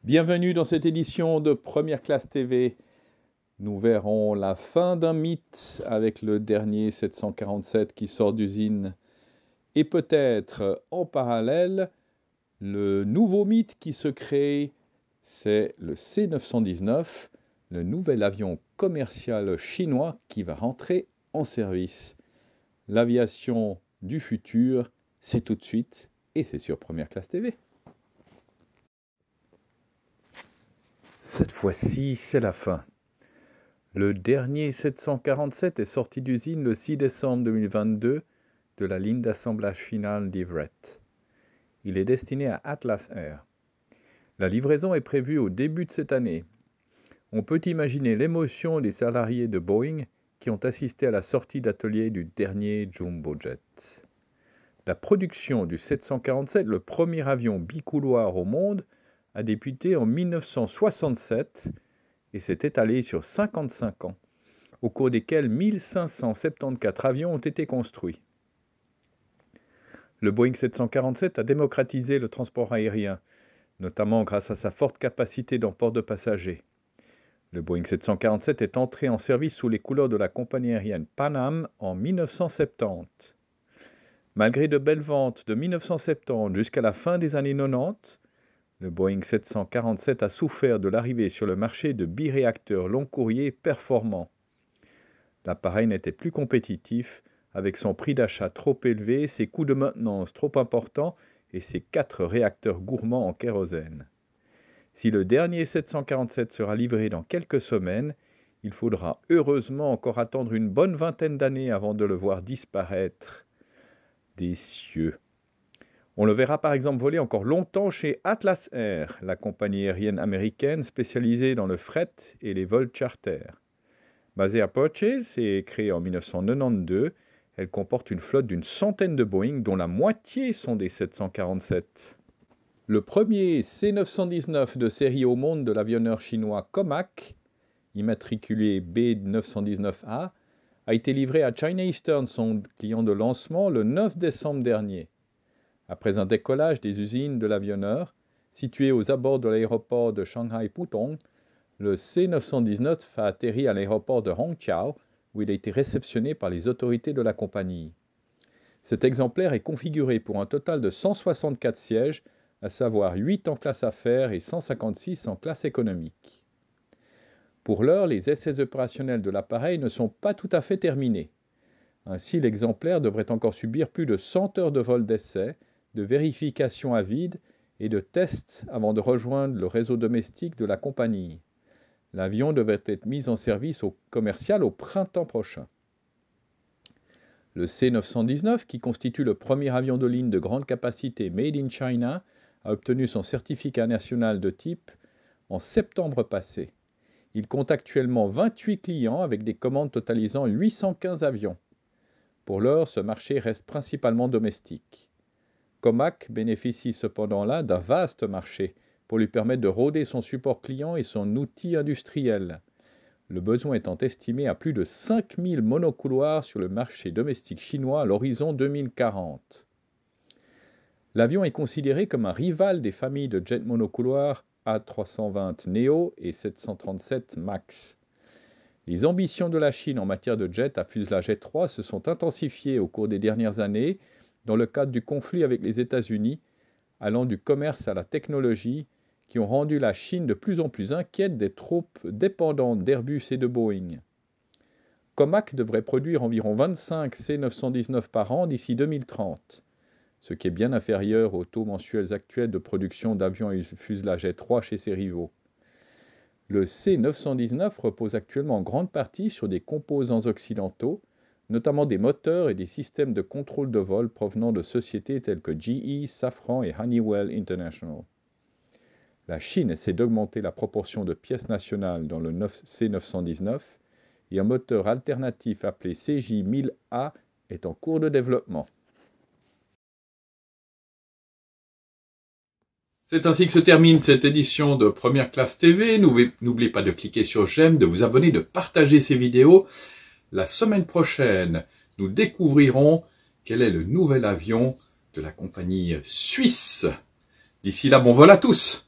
Bienvenue dans cette édition de Première Classe TV. Nous verrons la fin d'un mythe avec le dernier 747 qui sort d'usine et peut-être en parallèle le nouveau mythe qui se crée, c'est le C919, le nouvel avion commercial chinois qui va rentrer en service. L'aviation du futur, c'est tout de suite et c'est sur Première Classe TV. Cette fois-ci, c'est la fin. Le dernier 747 est sorti d'usine le 6 décembre 2022 de la ligne d'assemblage finale d'Everett. Il est destiné à Atlas Air. La livraison est prévue au début de cette année. On peut imaginer l'émotion des salariés de Boeing qui ont assisté à la sortie d'atelier du dernier Jumbo Jet. La production du 747, le premier avion bicouloir au monde, a débuté en 1967 et s'est étalé sur 55 ans, au cours desquels 1574 avions ont été construits. Le Boeing 747 a démocratisé le transport aérien, notamment grâce à sa forte capacité d'emport de passagers. Le Boeing 747 est entré en service sous les couleurs de la compagnie aérienne Pan Am en 1970. Malgré de belles ventes de 1970 jusqu'à la fin des années 90, le Boeing 747 a souffert de l'arrivée sur le marché de biréacteurs long courrier performants. L'appareil n'était plus compétitif, avec son prix d'achat trop élevé, ses coûts de maintenance trop importants et ses 4 réacteurs gourmands en kérosène. Si le dernier 747 sera livré dans quelques semaines, il faudra heureusement encore attendre une bonne vingtaine d'années avant de le voir disparaître des cieux. On le verra par exemple voler encore longtemps chez Atlas Air, la compagnie aérienne américaine spécialisée dans le fret et les vols charter. Basée à Purchase et créée en 1992, elle comporte une flotte d'une centaine de Boeing, dont la moitié sont des 747. Le premier C919 de série au monde de l'avionneur chinois Comac, immatriculé B919A, a été livré à China Eastern, son client de lancement, le 9 décembre dernier. Après un décollage des usines de l'avionneur, situé aux abords de l'aéroport de Shanghai-Pudong, le C919 a atterri à l'aéroport de Hongqiao, où il a été réceptionné par les autorités de la compagnie. Cet exemplaire est configuré pour un total de 164 sièges, à savoir 8 en classe affaires et 156 en classe économique. Pour l'heure, les essais opérationnels de l'appareil ne sont pas tout à fait terminés. Ainsi, l'exemplaire devrait encore subir plus de 100 heures de vol d'essai, de vérification à vide et de tests avant de rejoindre le réseau domestique de la compagnie. L'avion devrait être mis en service commercial au printemps prochain. Le C919, qui constitue le premier avion de ligne de grande capacité Made in China, a obtenu son certificat national de type en septembre passé. Il compte actuellement 28 clients avec des commandes totalisant 815 avions. Pour l'heure, ce marché reste principalement domestique. Comac bénéficie cependant là d'un vaste marché pour lui permettre de rôder son support client et son outil industriel, le besoin étant estimé à plus de 5000 monocouloirs sur le marché domestique chinois à l'horizon 2040. L'avion est considéré comme un rival des familles de jets monocouloirs A320 Neo et 737 MAX. Les ambitions de la Chine en matière de jets à fuselage étroit se sont intensifiées au cours des dernières années dans le cadre du conflit avec les États-Unis, allant du commerce à la technologie, qui ont rendu la Chine de plus en plus inquiète des troupes dépendantes d'Airbus et de Boeing. Comac devrait produire environ 25 C919 par an d'ici 2030, ce qui est bien inférieur aux taux mensuels actuels de production d'avions à fuselage étroit chez ses rivaux. Le C919 repose actuellement en grande partie sur des composants occidentaux, notamment des moteurs et des systèmes de contrôle de vol provenant de sociétés telles que GE, Safran et Honeywell International. La Chine essaie d'augmenter la proportion de pièces nationales dans le C919 et un moteur alternatif appelé CJ1000A est en cours de développement. C'est ainsi que se termine cette édition de Première Classe TV. N'oubliez pas de cliquer sur j'aime, de vous abonner, de partager ces vidéos. La semaine prochaine, nous découvrirons quel est le nouvel avion de la compagnie suisse. D'ici là, bon vol à tous!